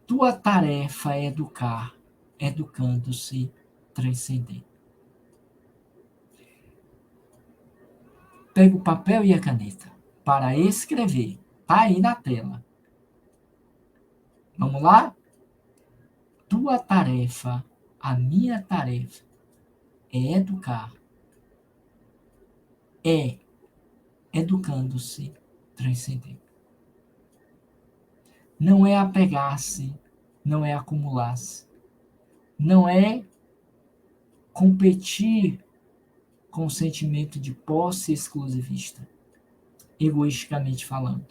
Tua tarefa é educar, educando-se, transcendendo. Pega o papel e a caneta para escrever. Está aí na tela. Vamos lá? Tua tarefa, a minha tarefa, é educar. É educando-se, transcendendo. Não é apegar-se, não é acumular-se, não é competir com o sentimento de posse exclusivista, egoisticamente falando.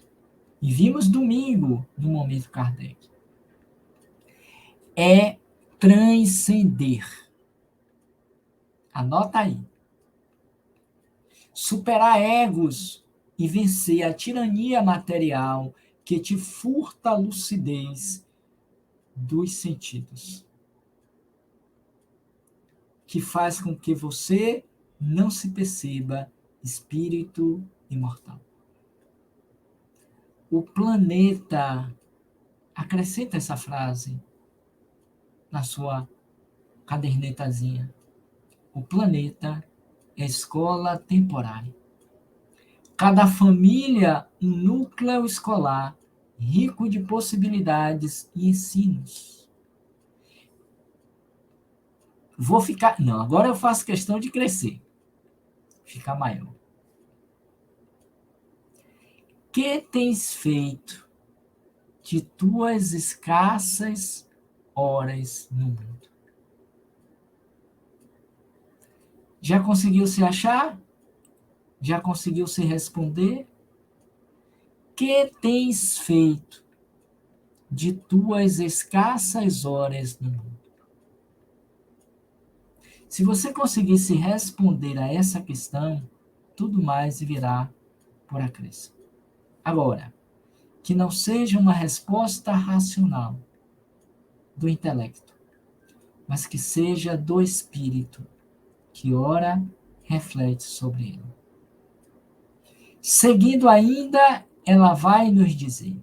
E vimos domingo, no momento Kardec. É transcender. Anota aí. Superar egos e vencer a tirania material que te furta a lucidez dos sentidos, que faz com que você não se perceba espírito imortal. O planeta, acrescenta essa frase na sua cadernetazinha. O planeta é escola temporária. Cada família, um núcleo escolar rico de possibilidades e ensinos. Não, agora eu faço questão de crescer. Ficar maior. Que tens feito de tuas escassas horas no mundo. Já conseguiu se achar? Já conseguiu se responder? Que tens feito de tuas escassas horas no mundo? Se você conseguir se responder a essa questão, tudo mais virá por acréscimo. Agora, que não seja uma resposta racional do intelecto, mas que seja do espírito, que ora, reflete sobre ele. Seguindo ainda, ela vai nos dizer: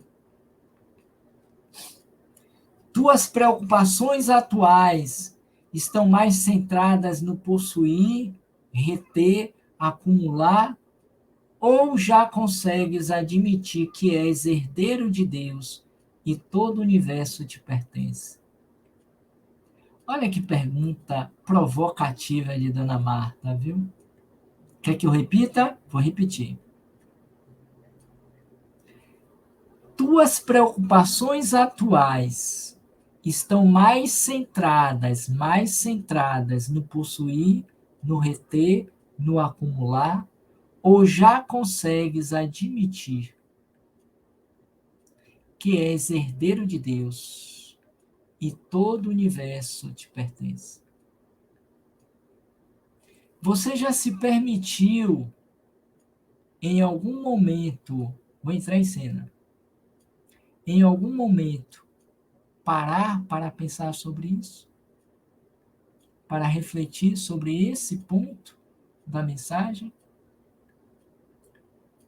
tuas preocupações atuais estão mais centradas no possuir, reter, acumular, ou já consegues admitir que és herdeiro de Deus e todo o universo te pertence? Olha que pergunta provocativa de Dona Marta, viu? Quer que eu repita? Vou repetir. Tuas preocupações atuais estão mais centradas no possuir, no reter, no acumular, ou já consegues admitir que és herdeiro de Deus e todo o universo te pertence? Você já se permitiu, em algum momento, vou entrar em cena, em algum momento, parar para pensar sobre isso? Para refletir sobre esse ponto da mensagem?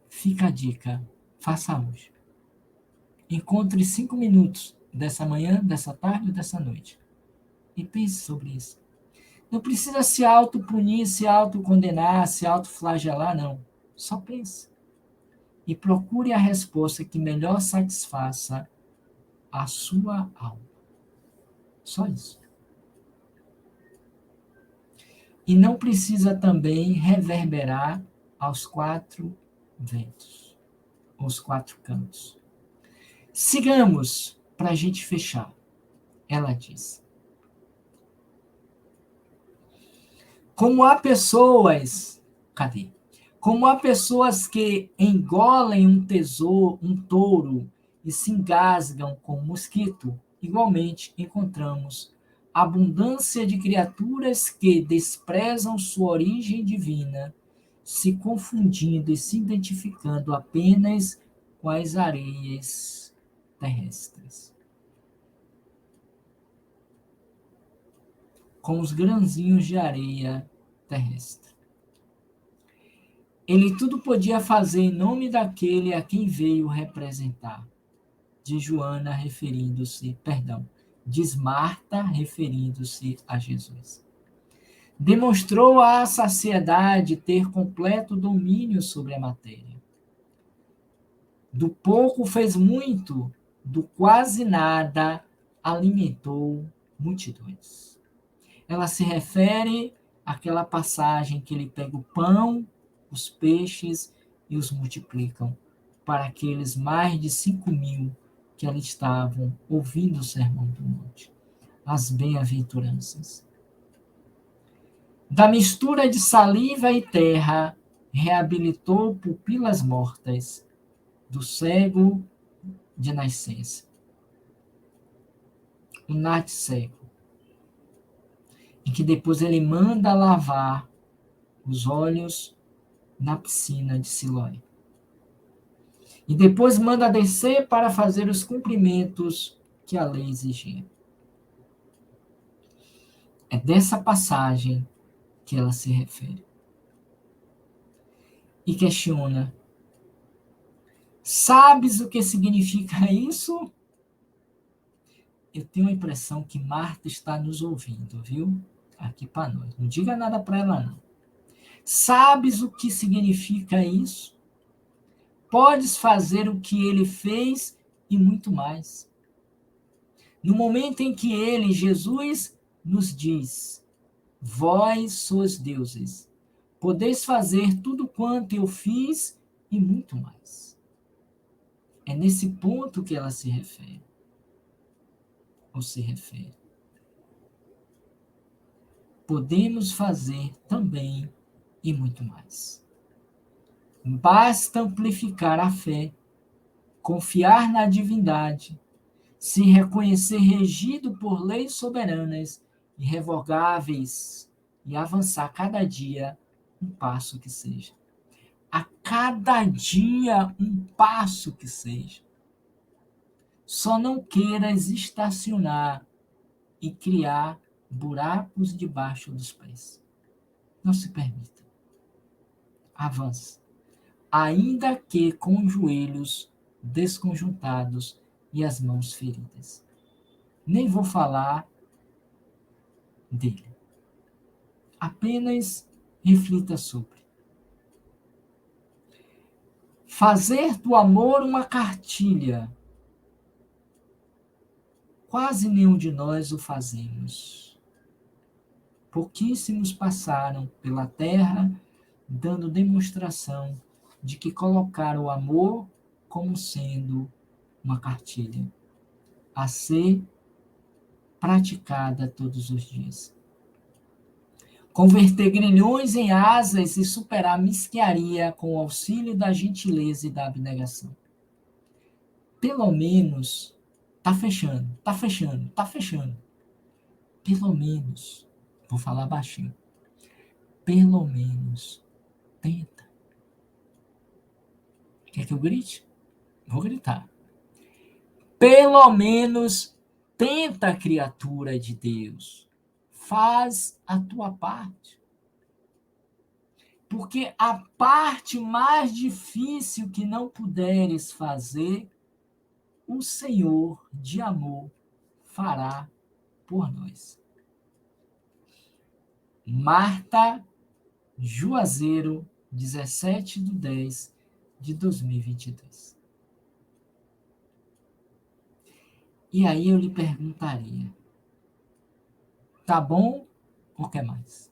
Fica a dica, faça hoje. Encontre 5 minutos dessa manhã, dessa tarde ou dessa noite e pense sobre isso. Não precisa se autopunir, se autocondenar, se autoflagelar, não. Só pense. E procure a resposta que melhor satisfaça a sua alma. Só isso. E não precisa também reverberar aos 4 ventos, aos 4 cantos. Sigamos, para a gente fechar. Ela diz: como há pessoas, cadê? Como há pessoas que engolem um tesouro, um touro, e se engasgam com um mosquito, igualmente encontramos abundância de criaturas que desprezam sua origem divina, se confundindo e se identificando apenas com as areias terrestres, com os grãozinhos de areia terrestre. Ele tudo podia fazer em nome daquele a quem veio representar. Diz Joana, diz Marta, referindo-se a Jesus. Demonstrou à saciedade ter completo domínio sobre a matéria. Do pouco fez muito, do quase nada alimentou multidões. Ela se refere àquela passagem que ele pega o pão, os peixes e os multiplicam para aqueles mais de 5.000 que ali estavam ouvindo o sermão do monte, as bem-aventuranças. Da mistura de saliva e terra, reabilitou pupilas mortas do cego de nascença, o nat cego, em que depois ele manda lavar os olhos na piscina de Siloé. E depois manda descer para fazer os cumprimentos que a lei exigia. É dessa passagem que ela se refere. E questiona: sabes o que significa isso? Eu tenho a impressão que Marta está nos ouvindo, viu? Aqui para nós. Não diga nada para ela, não. Sabes o que significa isso? Podes fazer o que ele fez e muito mais. No momento em que ele, Jesus, nos diz: vós sois deuses, podeis fazer tudo quanto eu fiz e muito mais. É nesse ponto que ela se refere. se refere. Podemos fazer também e muito mais. Basta amplificar a fé, confiar na divindade, se reconhecer regido por leis soberanas, irrevogáveis e avançar cada dia um passo que seja. A cada dia um passo que seja. Só não queiras estacionar e criar buracos debaixo dos pés. Não se permita. Avance. Ainda que com os joelhos desconjuntados e as mãos feridas. Nem vou falar dele. Apenas reflita sobre. Fazer do amor uma cartilha. Quase nenhum de nós o fazemos. Pouquíssimos passaram pela terra dando demonstração de que colocaram o amor como sendo uma cartilha a ser praticada todos os dias. Converter grilhões em asas e superar a mesquinharia com o auxílio da gentileza e da abnegação. Pelo menos, tá fechando. Pelo menos, vou falar baixinho, pelo menos, tenta. Quer que eu grite? Vou gritar. Pelo menos, tenta, criatura de Deus. Faz a tua parte. Porque a parte mais difícil que não puderes fazer, o Senhor de amor fará por nós. Marta Juazeiro, 17/10/2022. E aí eu lhe perguntaria, tá bom ou quer mais?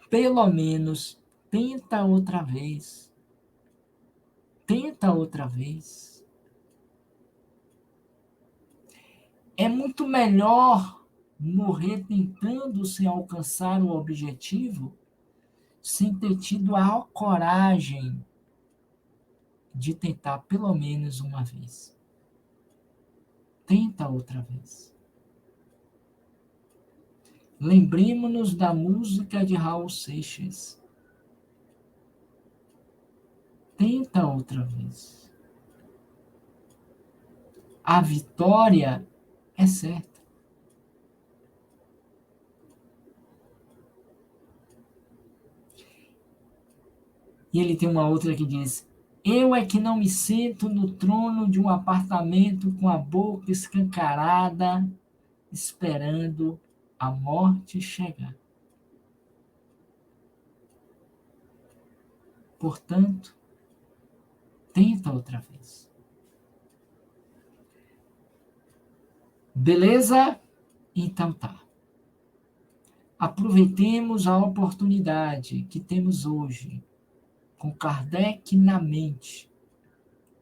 Pelo menos tenta outra vez. Tenta outra vez. É muito melhor morrer tentando sem alcançar o objetivo, sem ter tido a coragem de tentar pelo menos uma vez. Tenta outra vez. Lembremos-nos da música de Raul Seixas. Tenta outra vez. A vitória é certa. E ele tem uma outra que diz: eu é que não me sento no trono de um apartamento com a boca escancarada, esperando a morte chegar. Portanto, tenta outra vez. Beleza? Então tá. Aproveitemos a oportunidade que temos hoje, com Kardec na mente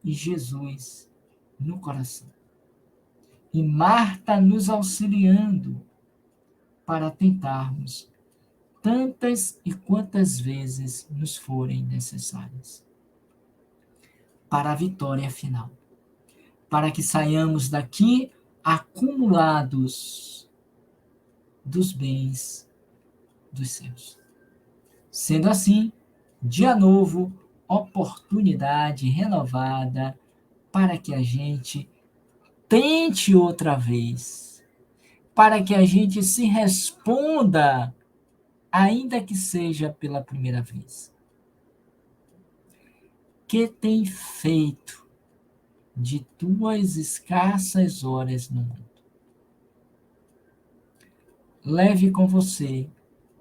e Jesus no coração. E Marta nos auxiliando para tentarmos tantas e quantas vezes nos forem necessárias. Para a vitória final. Para que saiamos daqui acumulados dos bens dos céus. Sendo assim, dia novo, oportunidade renovada para que a gente tente outra vez, para que a gente se responda, ainda que seja pela primeira vez. Que tem feito de tuas escassas horas no mundo? Leve com você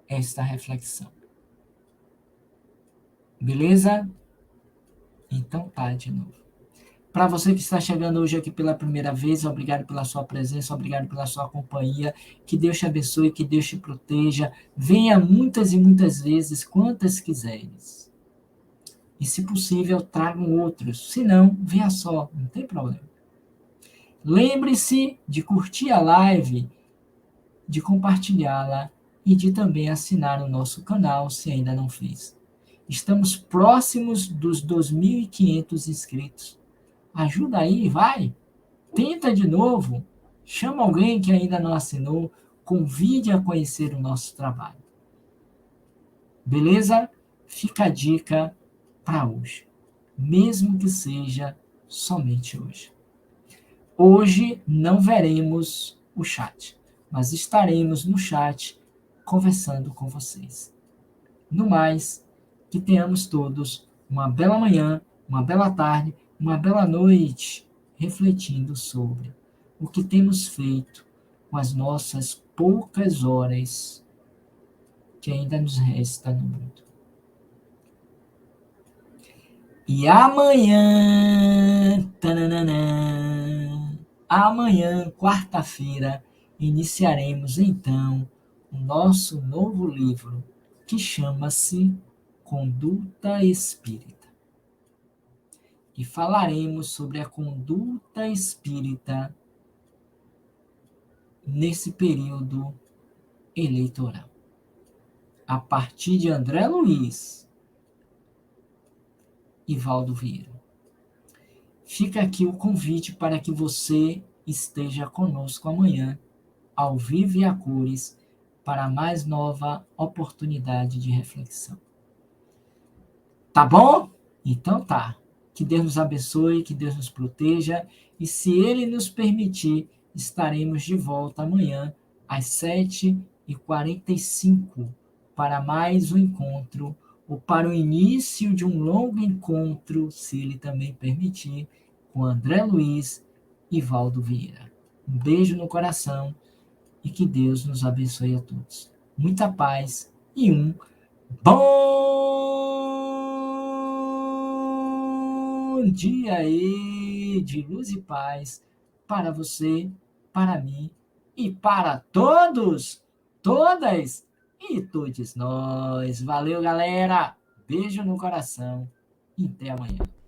esta reflexão. Beleza? Então tá de novo. Para você que está chegando hoje aqui pela primeira vez, obrigado pela sua presença, obrigado pela sua companhia. Que Deus te abençoe, que Deus te proteja. Venha muitas e muitas vezes, quantas quiseres. E se possível, tragam outros. Se não, venha só, não tem problema. Lembre-se de curtir a live, de compartilhá-la e de também assinar o nosso canal se ainda não fez. Estamos próximos dos 2.500 inscritos. Ajuda aí, vai! Tenta de novo. Chama alguém que ainda não assinou. Convide a conhecer o nosso trabalho. Beleza? Fica a dica para hoje. Mesmo que seja somente hoje. Hoje não veremos o chat, mas estaremos no chat conversando com vocês. No mais, que tenhamos todos uma bela manhã, uma bela tarde, uma bela noite, refletindo sobre o que temos feito com as nossas poucas horas que ainda nos resta no mundo. E amanhã, amanhã, quarta-feira, iniciaremos então o nosso novo livro, que chama-se Conduta Espírita. E falaremos sobre a conduta espírita nesse período eleitoral. A partir de André Luiz e Valdo Vieira. Fica aqui o convite para que você esteja conosco amanhã, ao vivo e a cores, para a mais nova oportunidade de reflexão. Tá bom? Então tá. Que Deus nos abençoe, que Deus nos proteja, e se Ele nos permitir, estaremos de volta amanhã, às 7h45, para mais um encontro, ou para o início de um longo encontro, se Ele também permitir, com André Luiz e Valdo Vieira. Um beijo no coração e que Deus nos abençoe a todos. Muita paz e um bom dia aí de luz e paz para você, para mim e para todos, todas e todos nós. Valeu, galera. Beijo no coração e até amanhã.